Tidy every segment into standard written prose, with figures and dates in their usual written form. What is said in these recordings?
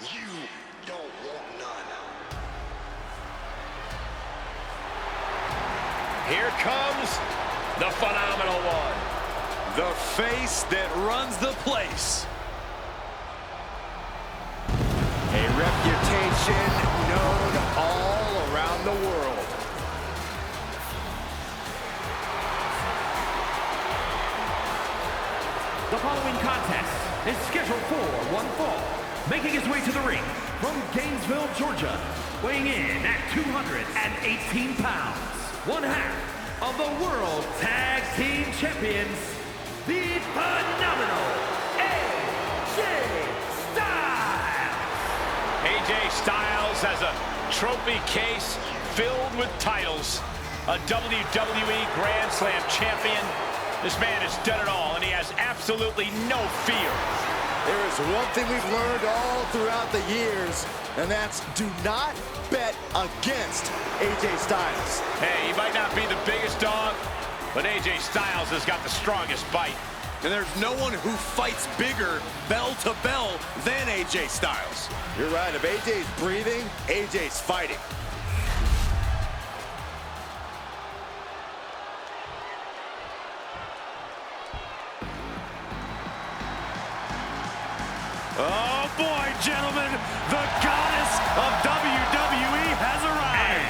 You don't want none. Here comes the phenomenal one. The face that runs the place. A reputation known all around the world. The following contest is scheduled for one fall. Making his way to the ring from Gainesville, Georgia, weighing in at 218 pounds, one half of the World Tag Team Champions, the phenomenal AJ Styles. AJ Styles has a trophy case filled with titles, a WWE Grand Slam champion. This man has done it all, and he has absolutely no fear. There is one thing we've learned all throughout the years, and that's do not bet against AJ Styles. Hey, he might not be the biggest dog, but AJ Styles has got the strongest bite. And there's no one who fights bigger bell to bell than AJ Styles. You're right, if AJ's breathing, AJ's fighting. Oh boy, gentlemen, the goddess of WWE has arrived. And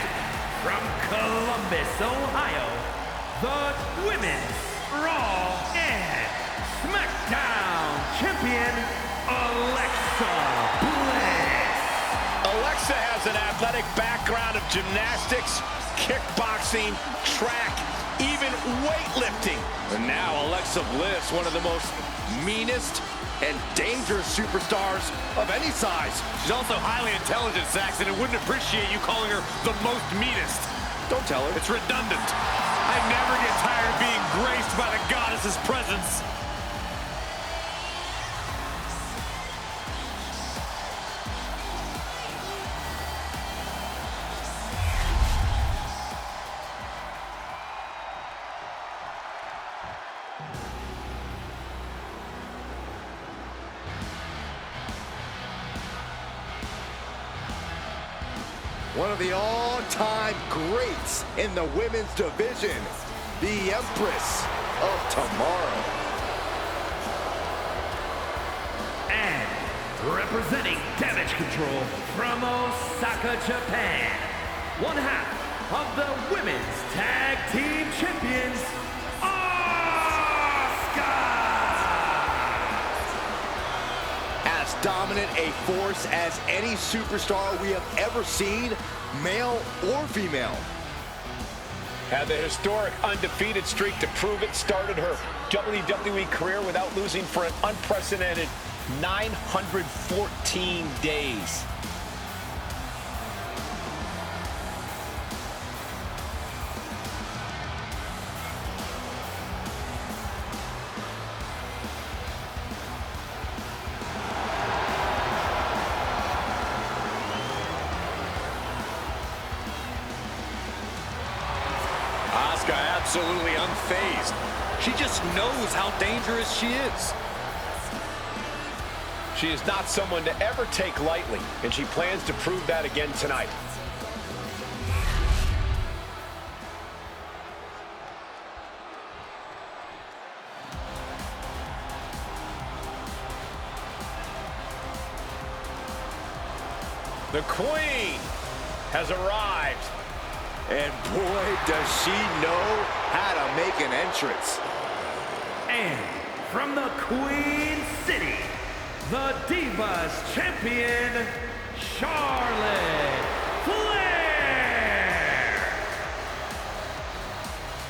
from Columbus, Ohio, the Women's Raw and SmackDown Champion, Alexa Bliss. Alexa has an athletic background of gymnastics, kickboxing, track, even weightlifting. And now Alexa Bliss, one of the most meanest and dangerous superstars of any size. She's also highly intelligent, Saxton, and wouldn't appreciate you calling her the most meanest. Don't tell her. It's redundant. I never get tired of being graced by the goddess's presence. One of the all-time greats in the women's division, the Empress of Tomorrow. And representing Damage Control from Osaka, Japan, one half of the Women's Tag Team Champions, Asuka! As dominant a force as any superstar we have ever seen, male or female. Had the historic undefeated streak to prove it, started her WWE career without losing for an unprecedented 914 days. Asuka absolutely unfazed. She just knows how dangerous she is. She is not someone to ever take lightly, and she plans to prove that again tonight. The Queen has arrived. And boy, does she know how to make an entrance. And from the Queen City, the Divas Champion, Charlotte Flair.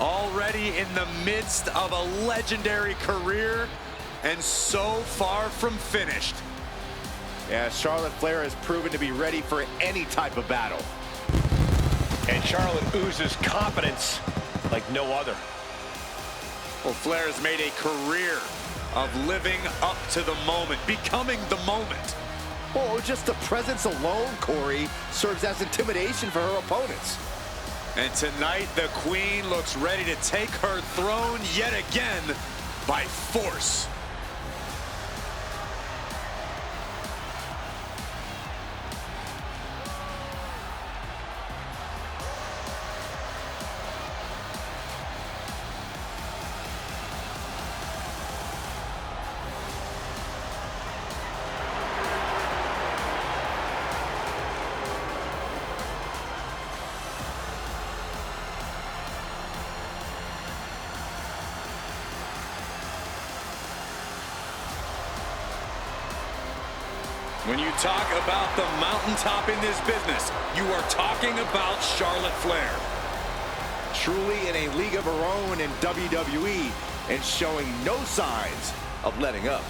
Already in the midst of a legendary career, and so far from finished. Yeah, Charlotte Flair has proven to be ready for any type of battle. And Charlotte oozes confidence like no other. Well, Flair has made a career of living up to the moment, becoming the moment. Well, just the presence alone, Corey, serves as intimidation for her opponents. And tonight, the Queen looks ready to take her throne yet again by force. When you talk about the mountaintop in this business, you are talking about Charlotte Flair. Truly in a league of her own in WWE and showing no signs of letting up.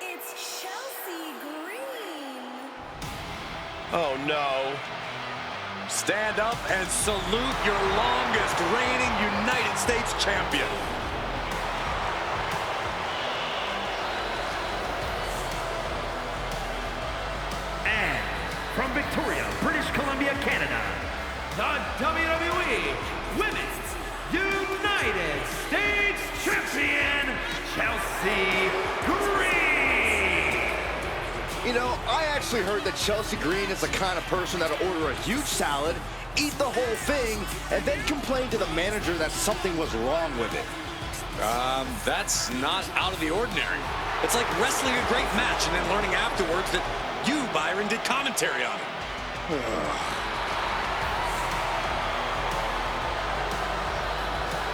It's Chelsea Green. Oh, no. Stand up and salute your longest reigning United States champion. And from Victoria, British Columbia, Canada, the WWE Women's United States Champion, Chelsea Green. You know, I actually heard that Chelsea Green is the kind of person that'll order a huge salad, eat the whole thing, and then complain to the manager that something was wrong with it. That's not out of the ordinary. It's like wrestling a great match and then learning afterwards that you, Byron, did commentary on it.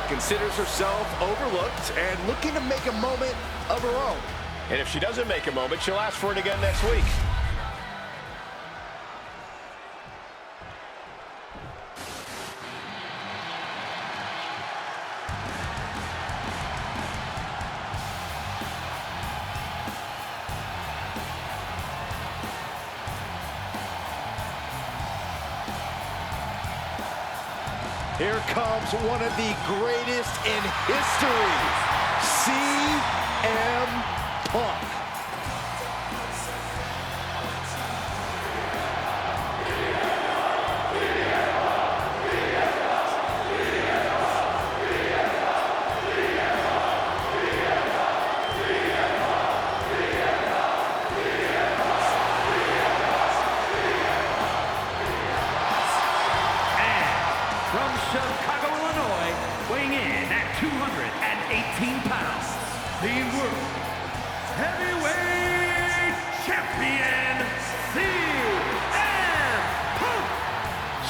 Considers herself overlooked and looking to make a moment of her own. And if she doesn't make a moment, she'll ask for it again next week. Here comes one of the greatest in history, CM Punk. From Chicago, Illinois, weighing in at 218 pounds, the World Heavyweight Champion, CM Punk.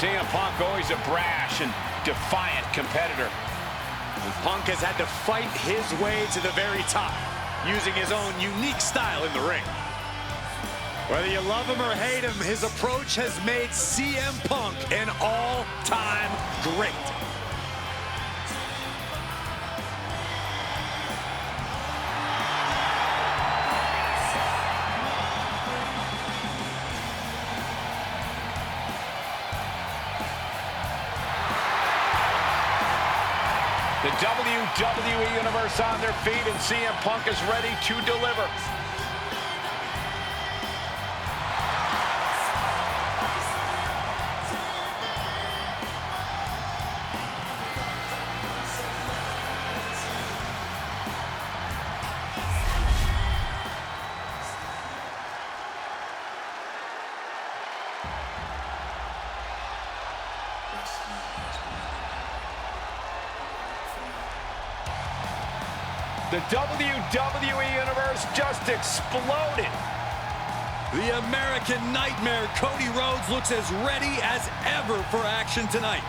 CM Punk, always a brash and defiant competitor. And Punk has had to fight his way to the very top, using his own unique style in the ring. Whether you love him or hate him, his approach has made CM Punk an all-time great. The WWE Universe on their feet, and CM Punk is ready to deliver. The WWE Universe just exploded. The American Nightmare, Cody Rhodes, looks as ready as ever for action tonight.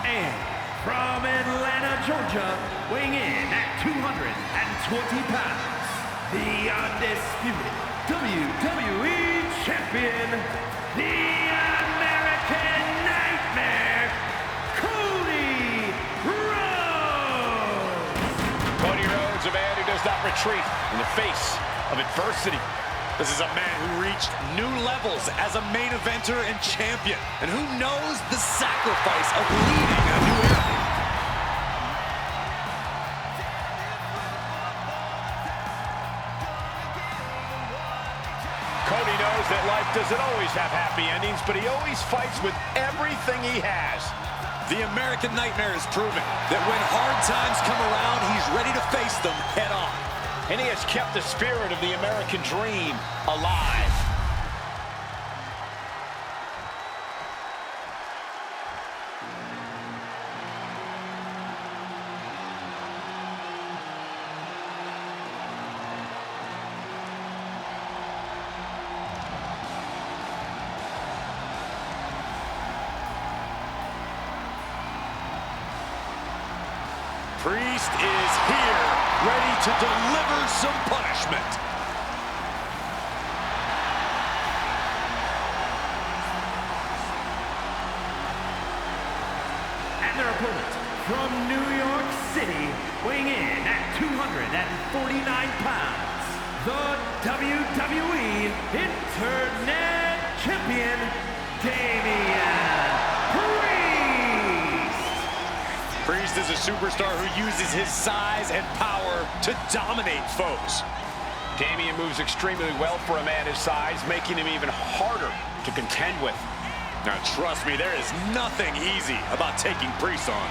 And from Atlanta, Georgia, weighing in at 220 pounds, the undisputed WWE Champion, the American Nightmare, Cody Rhodes. Cody Rhodes, a man who does not retreat in the face of adversity. This is a man who reached new levels as a main eventer and champion, and who knows the sacrifice of leading a new era. Cody knows that life doesn't always have happy endings, but he always fights with everything he has. The American Nightmare has proven that when hard times come around, he's ready to face them head on. And he has kept the spirit of the American dream alive. Priest is here, ready to deliver some punishment. And their opponent from New York City, weighing in at 249 pounds, the WWE Internet Champion, Damian Priest is a superstar who uses his size and power to dominate foes. Damian moves extremely well for a man his size, making him even harder to contend with. Now, trust me, there is nothing easy about taking Priest on.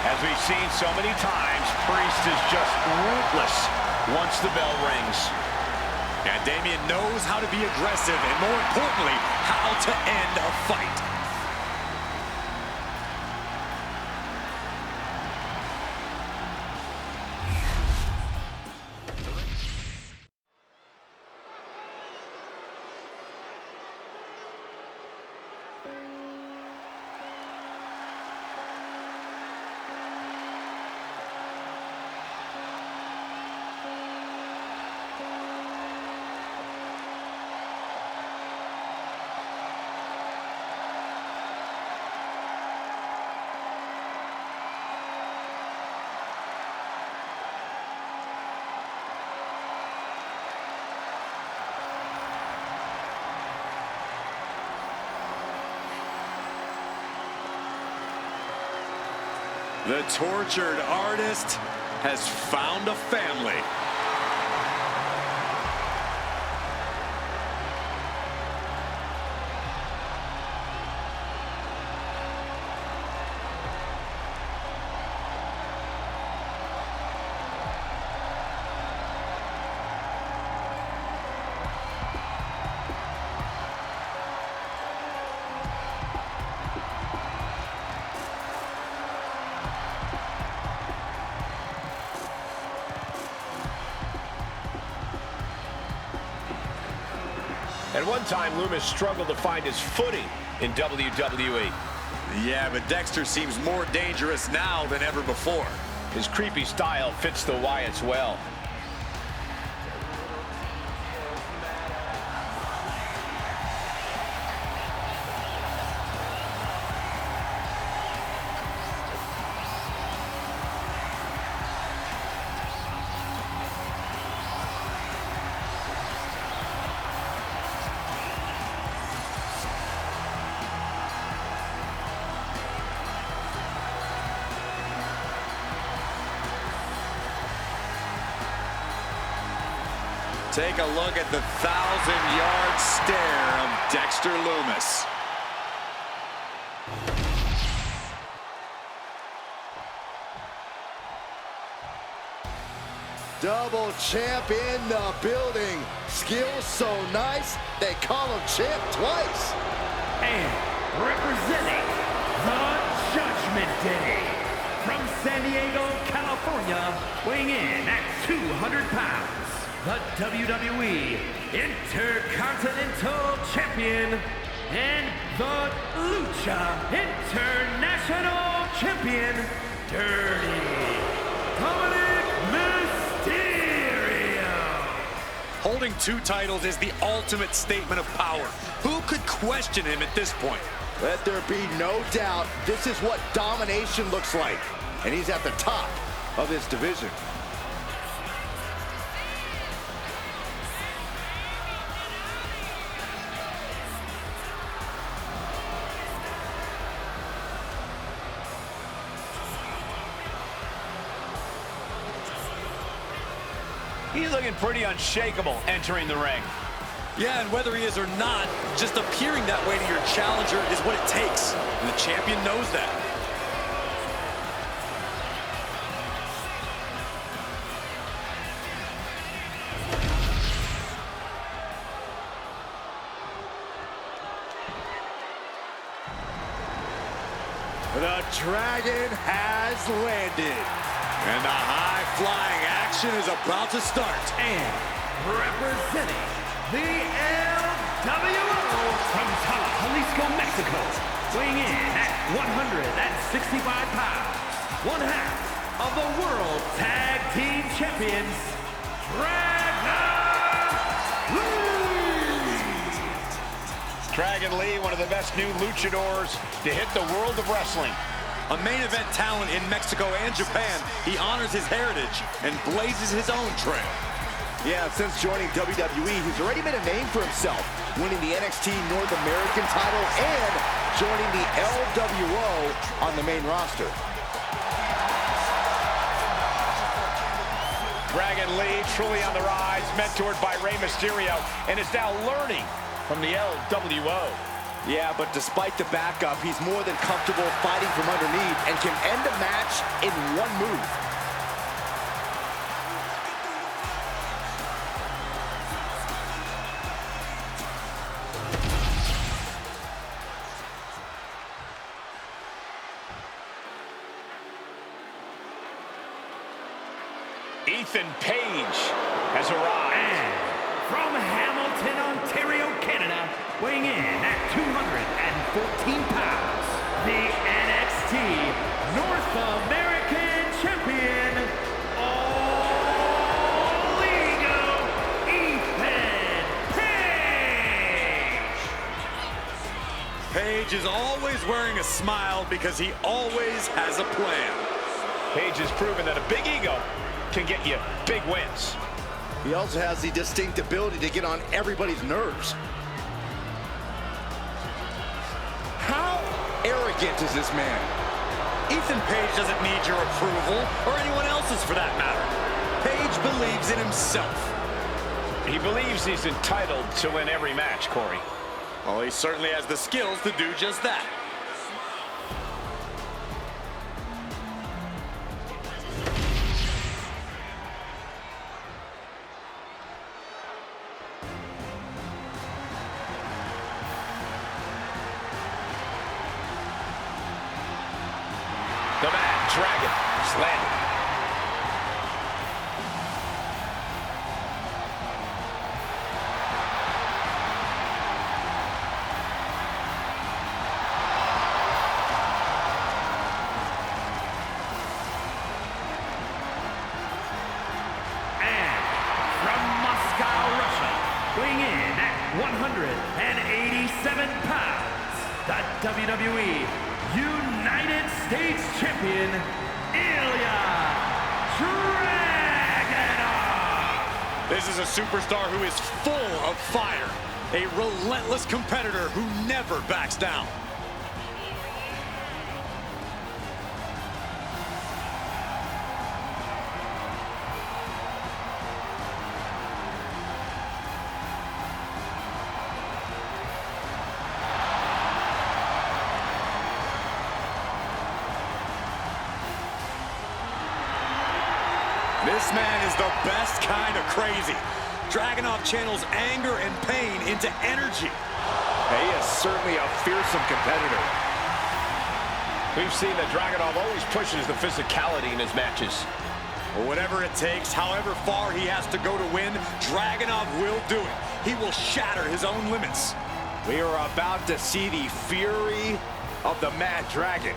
As we've seen so many times, Priest is just ruthless once the bell rings. And Damian knows how to be aggressive and, more importantly, how to end a fight. The tortured artist has found a family. At one time, Loomis struggled to find his footing in WWE. Yeah, but Dexter seems more dangerous now than ever before. His creepy style fits the Wyatts well. Take a look at the 1,000-yard stare of Dexter Loomis. Double champ in the building. Skills so nice, they call him champ twice. And representing the Judgment Day, from San Diego, California, weighing in at 200 pounds, the WWE Intercontinental Champion and the Lucha International Champion, Dirty Dominic. Holding 2 titles is the ultimate statement of power. Who could question him at this point? Let there be no doubt, this is what domination looks like. And he's at the top of this division. He's looking pretty unshakable entering the ring. Yeah, and whether he is or not, just appearing that way to your challenger is what it takes. And the champion knows that. The Dragon has landed. And the high-flying action is about to start. And representing the LWO from Jalisco, Mexico, weighing in at 165 pounds, one half of the World Tag Team Champions, Dragon Lee! Dragon Lee, one of the best new luchadors to hit the world of wrestling. A main event talent in Mexico and Japan, he honors his heritage and blazes his own trail. Yeah, since joining WWE, he's already made a name for himself, winning the NXT North American title and joining the LWO on the main roster. Dragon Lee, truly on the rise, mentored by Rey Mysterio, and is now learning from the LWO. Yeah, but despite the backup, he's more than comfortable fighting from underneath and can end a match in one move. Ethan Page has arrived. And from Hamilton, Ontario, Canada, weighing in at 214 pounds, the NXT North American Champion, All Ego, Ethan Page! Page is always wearing a smile because he always has a plan. Page has proven that a big ego can get you big wins. He also has the distinct ability to get on everybody's nerves. How arrogant is this man? Ethan Page doesn't need your approval, or anyone else's for that matter. Page believes in himself. He believes he's entitled to win every match, Corey. Well, he certainly has the skills to do just that. The Mad Dragon is landing. And from Moscow, Russia, weighing in at 187 pounds, the WWE United States Champion, Ilya Dragunov. This is a superstar who is full of fire, a relentless competitor who never backs down. This man is the best kind of crazy. Dragunov channels anger and pain into energy. He is certainly a fearsome competitor. We've seen that Dragunov always pushes the physicality in his matches. Or whatever it takes, however far he has to go to win, Dragunov will do it. He will shatter his own limits. We are about to see the fury of the Mad Dragon.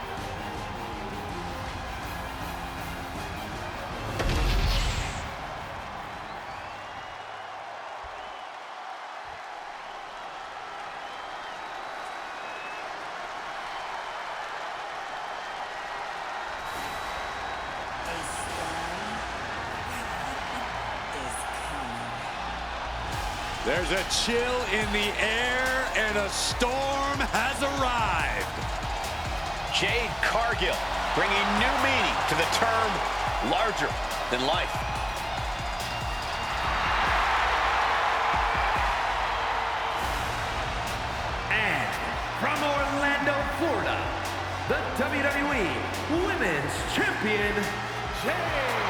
There's a chill in the air, and a storm has arrived. Jade Cargill bringing new meaning to the term larger than life. And from Orlando, Florida, the WWE Women's Champion, Jade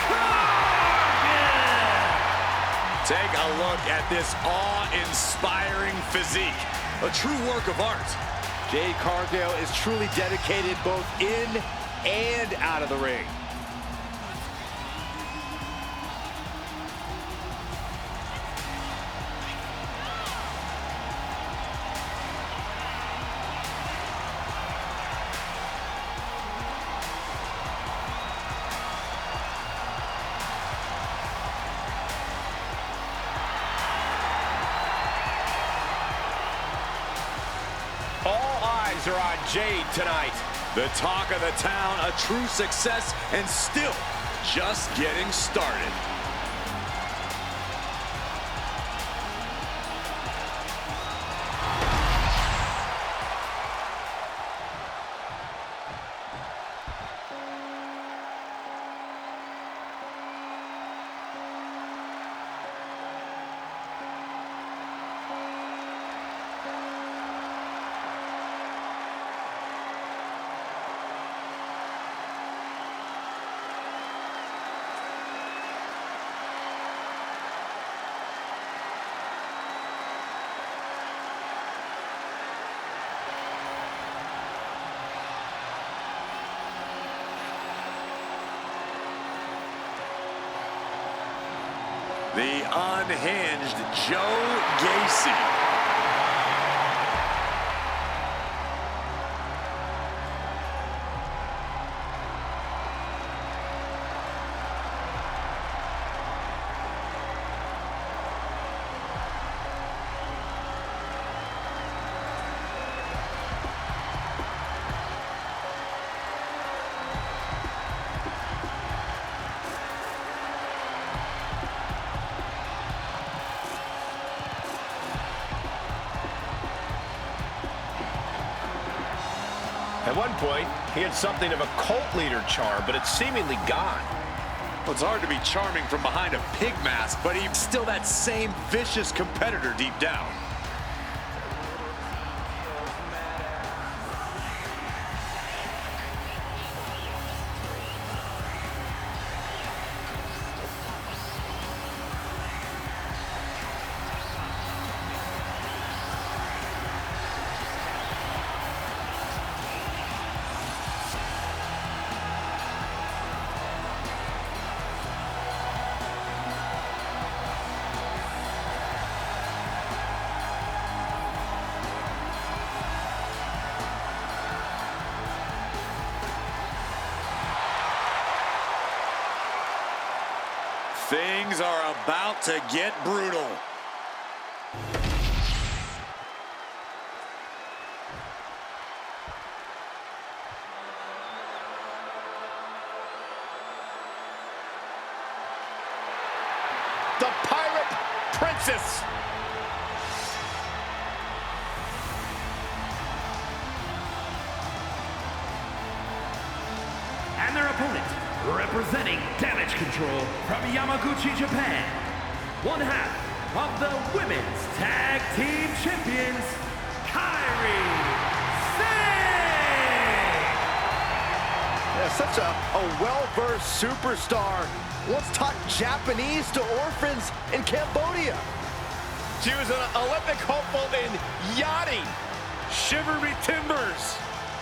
Cargill. Take a look at this awe-inspiring physique. A true work of art. Jade Cargill is truly dedicated both in and out of the ring. All eyes are on Jade tonight. The talk of the town, a true success, and still just getting started. The unhinged Joe Gacy. At one point, he had something of a cult leader charm, but it's seemingly gone. Well, it's hard to be charming from behind a pig mask, but he's still that same vicious competitor deep down. Things are about to get brutal. The Pirate Princess. And their opponent, representing Damage Control from Yamaguchi, Japan, one half of the Women's Tag Team Champions, Kairi Sane! Yeah, such a well-versed superstar. Once taught Japanese to orphans in Cambodia. She was an Olympic hopeful in yachting. Shiver me timbers.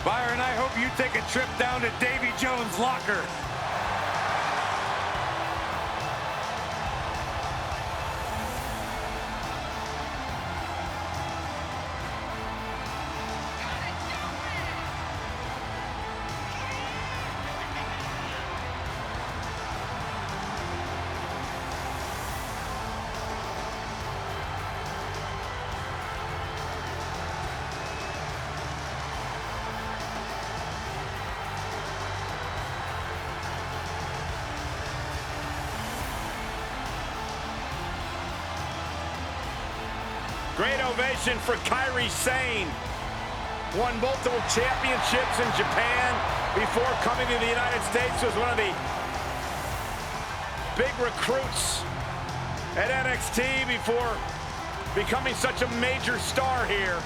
Byron, I hope you take a trip down to Davy Jones' locker. Great ovation for Kairi Sane. Won multiple championships in Japan before coming to the United States. Was one of the big recruits at NXT before becoming such a major star here.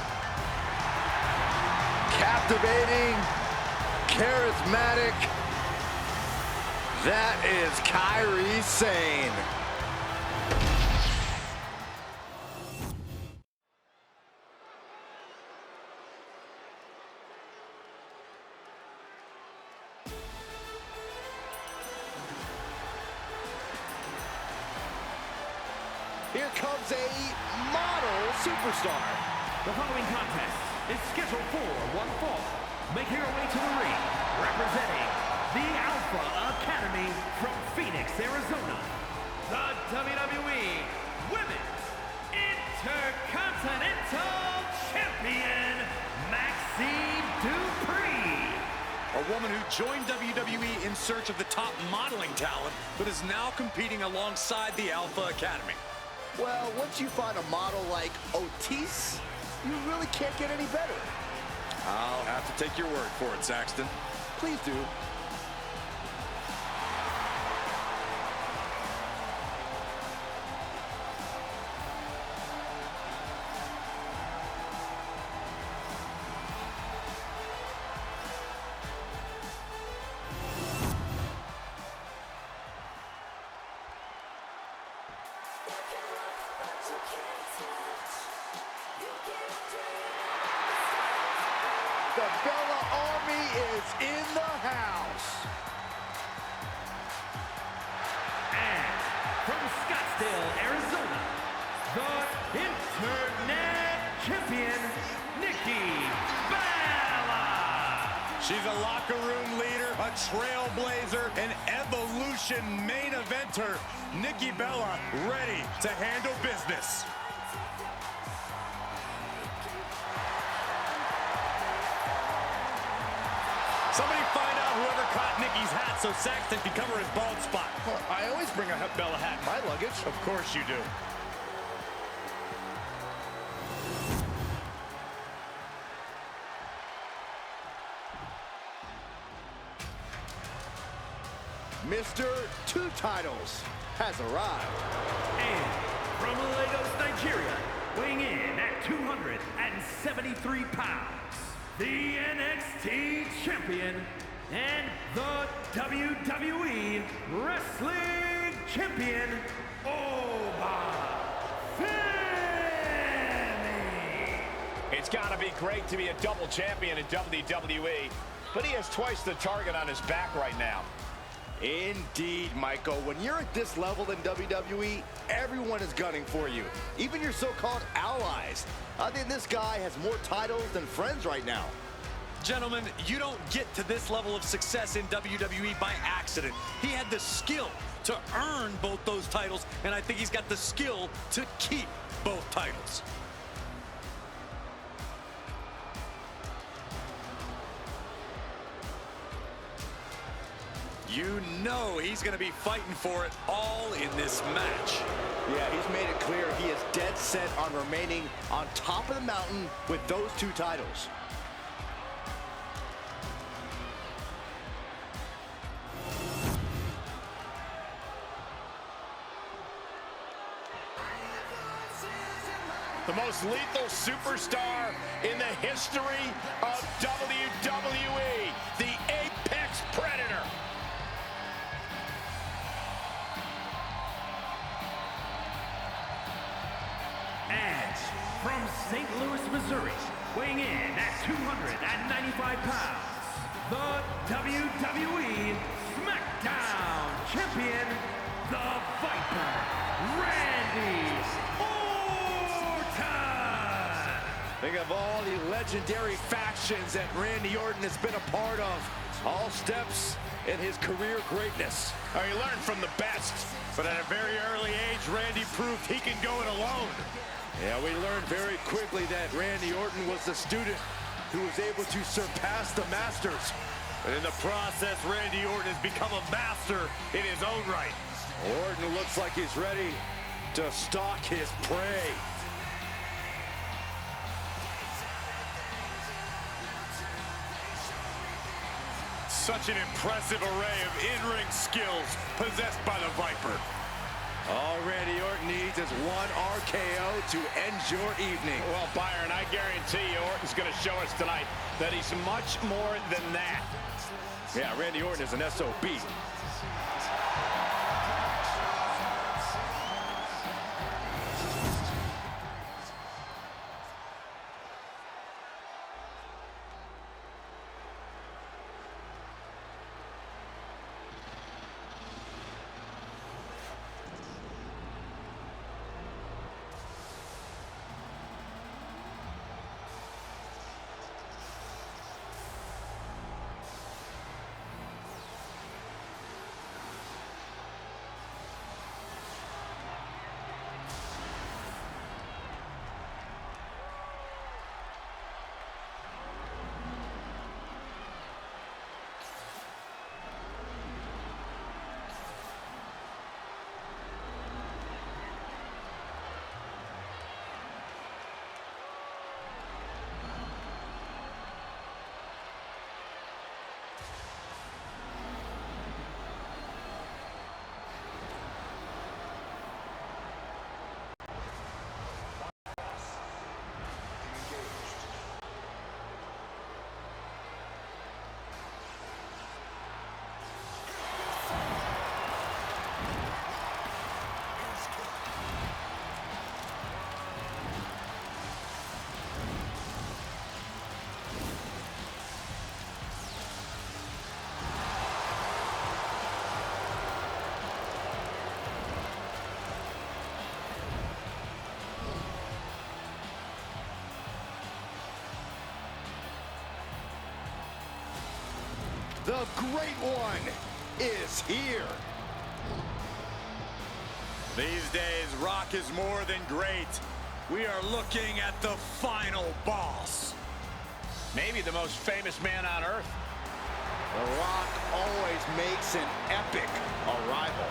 Captivating, charismatic. That is Kairi Sane. Here comes a model superstar. The following contest is scheduled for one fall. Making her way to the ring, representing the Alpha Academy from Phoenix, Arizona, the WWE Women's Intercontinental Champion, Maxine Dupree. A woman who joined WWE in search of the top modeling talent, but is now competing alongside the Alpha Academy. Well, once you find a model like Otis, you really can't get any better. I'll have to take your word for it, Saxton. Please do. The Bella Army is in the house. And from Scottsdale, Arizona, the Internet Champion, Nikki Bella. She's a locker room leader, a trailblazer, an Evolution main eventer. Nikki Bella ready to handle business. Somebody find out whoever caught Nikki's hat so Saxton can cover his bald spot. Well, I always bring a Bella hat in my luggage. Of course you do. Mr. Two Titles has arrived. And from Lagos, Nigeria, weighing in at 273 pounds, the NXT Champion and the WWE Wrestling Champion, Oba Femi. It's got to be great to be a double champion in WWE, but he has twice the target on his back right now. Indeed, Michael. When you're at this level in WWE, everyone is gunning for you. Even your so-called allies. I think this guy has more titles than friends right now. Gentlemen, you don't get to this level of success in WWE by accident. He had the skill to earn both those titles, and I think he's got the skill to keep both titles. You know he's going to be fighting for it all in this match. Yeah, he's made it clear he is dead set on remaining on top of the mountain with those two titles. The most lethal superstar in the history of WWE, the Apex Predator. And from St. Louis, Missouri, weighing in at 295 pounds, the WWE SmackDown Champion, the Viper, Randy Orton. Think of all the legendary factions that Randy Orton has been a part of. All steps in his career greatness. Now, he learned from the best, but at a very early age, Randy proved he can go it alone. Yeah, we learned very quickly that Randy Orton was the student who was able to surpass the masters. But in the process, Randy Orton has become a master in his own right. Orton looks like he's ready to stalk his prey. Such an impressive array of in-ring skills possessed by the Viper. All Randy Orton needs is one RKO to end your evening. Well, Byron, I guarantee you Orton's going to show us tonight that he's much more than that. Yeah, Randy Orton is an SOB. The Great One is here. These days, Rock is more than great. We are looking at the final boss. Maybe the most famous man on earth. The Rock always makes an epic arrival.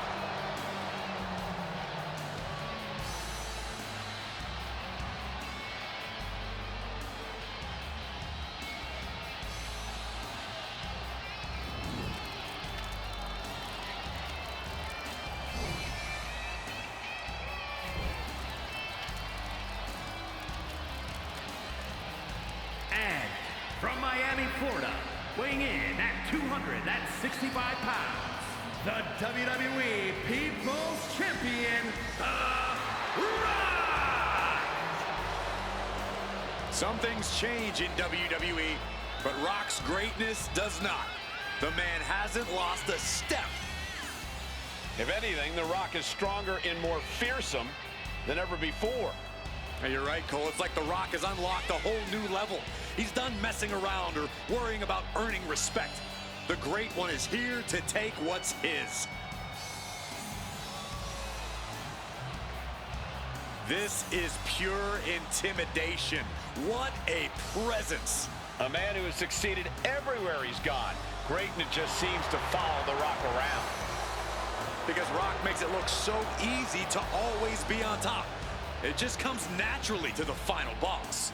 And from Miami, Florida, weighing in at 265 pounds, the WWE People's Champion, The Rock! Some things change in WWE, but Rock's greatness does not. The man hasn't lost a step. If anything, The Rock is stronger and more fearsome than ever before. And you're right, Cole. It's like The Rock has unlocked a whole new level. He's done messing around or worrying about earning respect. The Great One is here to take what's his. This is pure intimidation. What a presence. A man who has succeeded everywhere he's gone. Greatness just seems to follow The Rock around. Because Rock makes it look so easy to always be on top. It just comes naturally to the final boss.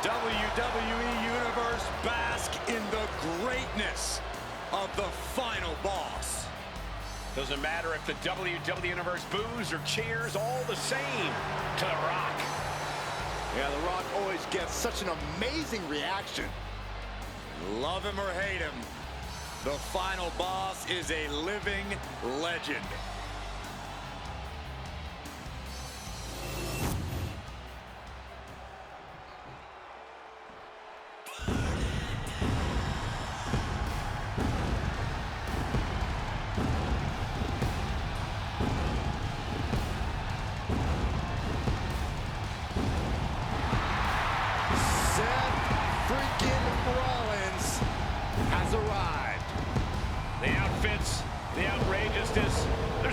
WWE Universe, bask in the greatness of the final boss. Doesn't matter if the WWE Universe boos or cheers, all the same to The Rock. Yeah, The Rock always gets such an amazing reaction. Love him or hate him, the final boss is a living legend. The outfits, the outrageousness, they're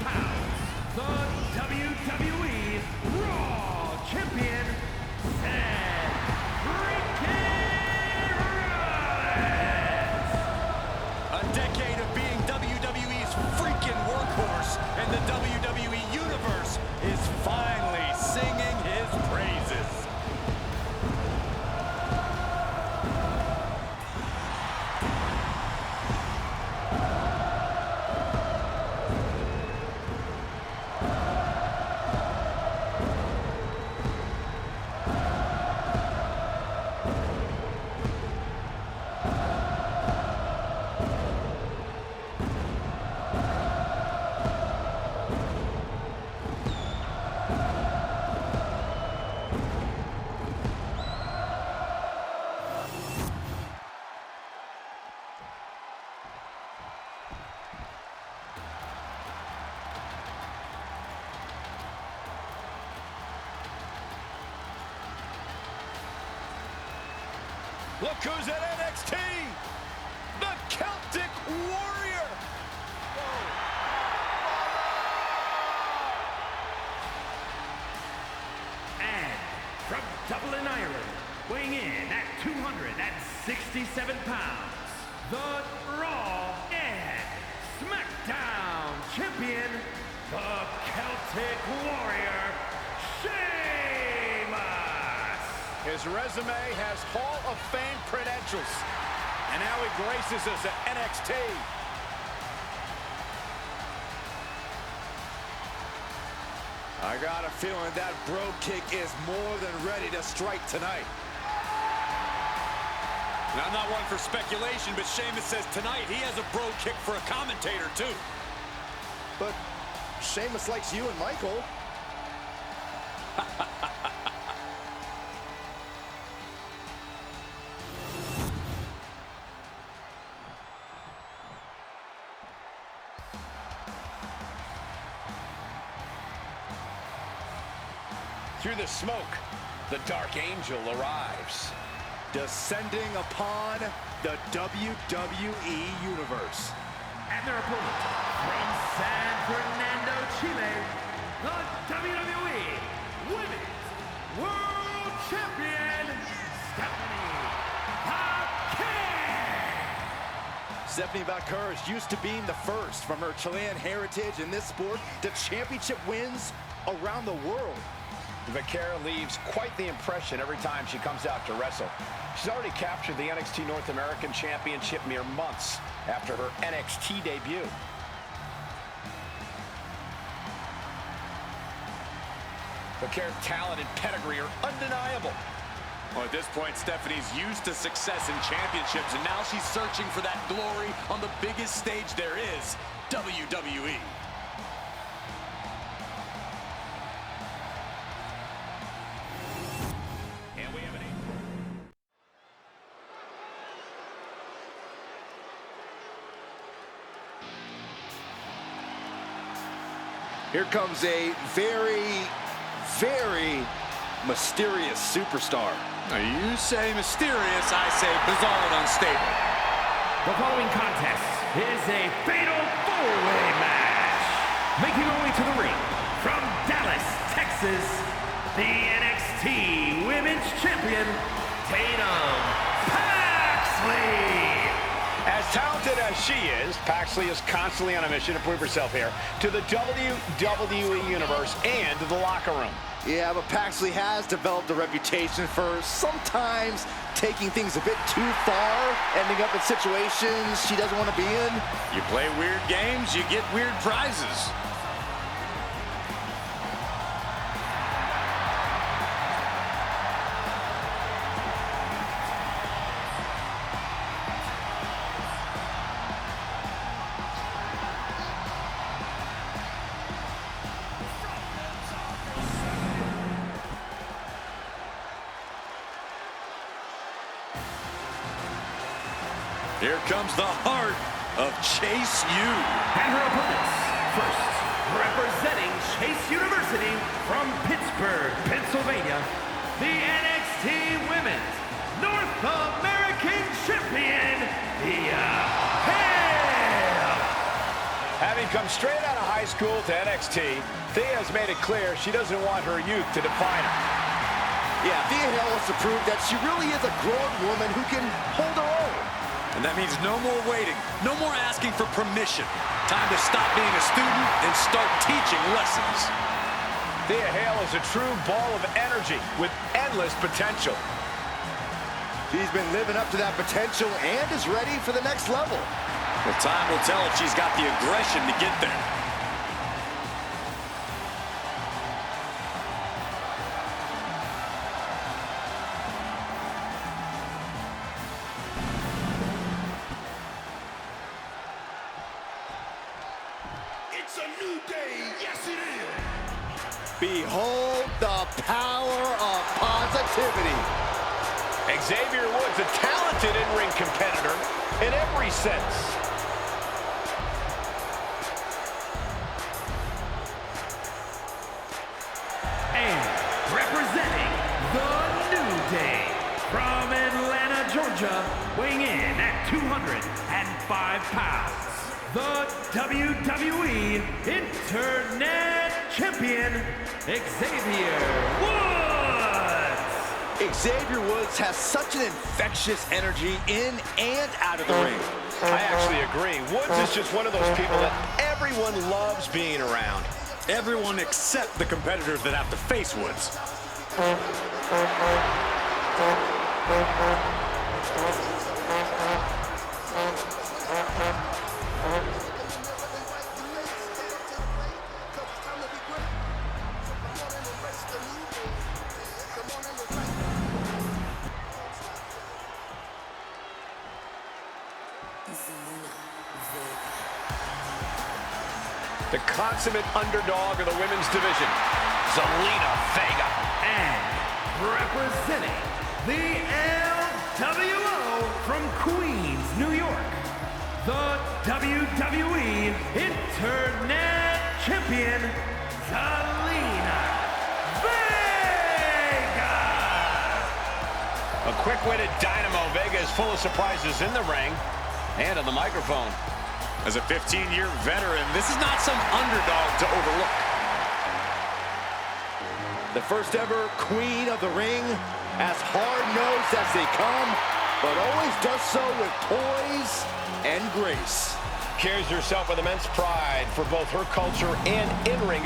pounds, the WWE Raw Champion, Seth freaking Rollins. A decade of being WWE's freaking workhorse, and the WWE Universe is finally singing his praises. Look who's at NXT! The Celtic Warrior! And from Dublin, Ireland, weighing in at 267 pounds, the Raw and SmackDown Champion, the Celtic Warrior, Sheamus! His resume has Hall of Fame credentials, and now he graces us at NXT. I got a feeling that bro kick is more than ready to strike tonight. Now, I'm not one for speculation, but Sheamus says tonight he has a bro kick for a commentator, too. But Sheamus likes you and Michael. Through the smoke, the Dark Angel arrives. Descending upon the WWE Universe. And their opponent, from San Fernando, Chile, the WWE Women's World Champion, Stephanie Vaquer. Stephanie Vaquer is used to being the first from her Chilean heritage in this sport to championship wins around the world. Vaquer leaves quite the impression every time she comes out to wrestle. She's already captured the NXT North American Championship mere months after her NXT debut. Vaquer's talent and pedigree are undeniable. Well, at this point, Stephanie's used to success in championships, and now she's searching for that glory on the biggest stage there is, WWE. Here comes a very, very mysterious superstar. Now, you say mysterious, I say bizarre and unstable. The following contest is a fatal four-way match. Making her way to the ring from Dallas, Texas, the NXT Women's Champion, Tatum Paxley. As talented as she is, Paxley is constantly on a mission to prove herself here to the WWE Universe and to the locker room. Yeah, but Paxley has developed a reputation for sometimes taking things a bit too far, ending up in situations she doesn't want to be in. You play weird games, you get weird prizes. Here comes the heart of Chase U. And her opponents, first, representing Chase University from Pittsburgh, Pennsylvania, the NXT Women's North American Champion, Thea Hale. Having come straight out of high school to NXT, Thea has made it clear she doesn't want her youth to define her. Yeah, Thea Hale wants to prove that she really is a grown woman who can hold her own. And that means no more waiting, no more asking for permission. Time to stop being a student and start teaching lessons. Thea Hale is a true ball of energy with endless potential. She's been living up to that potential and is ready for the next level. Well, time will tell if she's got the aggression to get there. It's a new day. Yes, it is. Behold the power of positivity. Xavier Woods, a talented in-ring competitor in every sense. And representing the New Day from Atlanta, Georgia, weighing in at 205 pounds, the WWE Internet Champion, Xavier Woods. Xavier Woods has such an infectious energy in and out of the ring. I actually agree. Woods is just one of those people that everyone loves being around. Everyone except the competitors that have to face Woods. The consummate underdog of the women's division, Zelina Vega. And representing the LWO from Queens, New York, the WWE Internet Champion, Zelina Vega. A quick-witted dynamo, Vega is full of surprises in the ring and on the microphone. As a 15-year veteran, this is not some underdog to overlook. The first ever queen of the ring, as hard-nosed as they come, but always does so with poise and grace. Carries herself with immense pride for both her culture and in-ring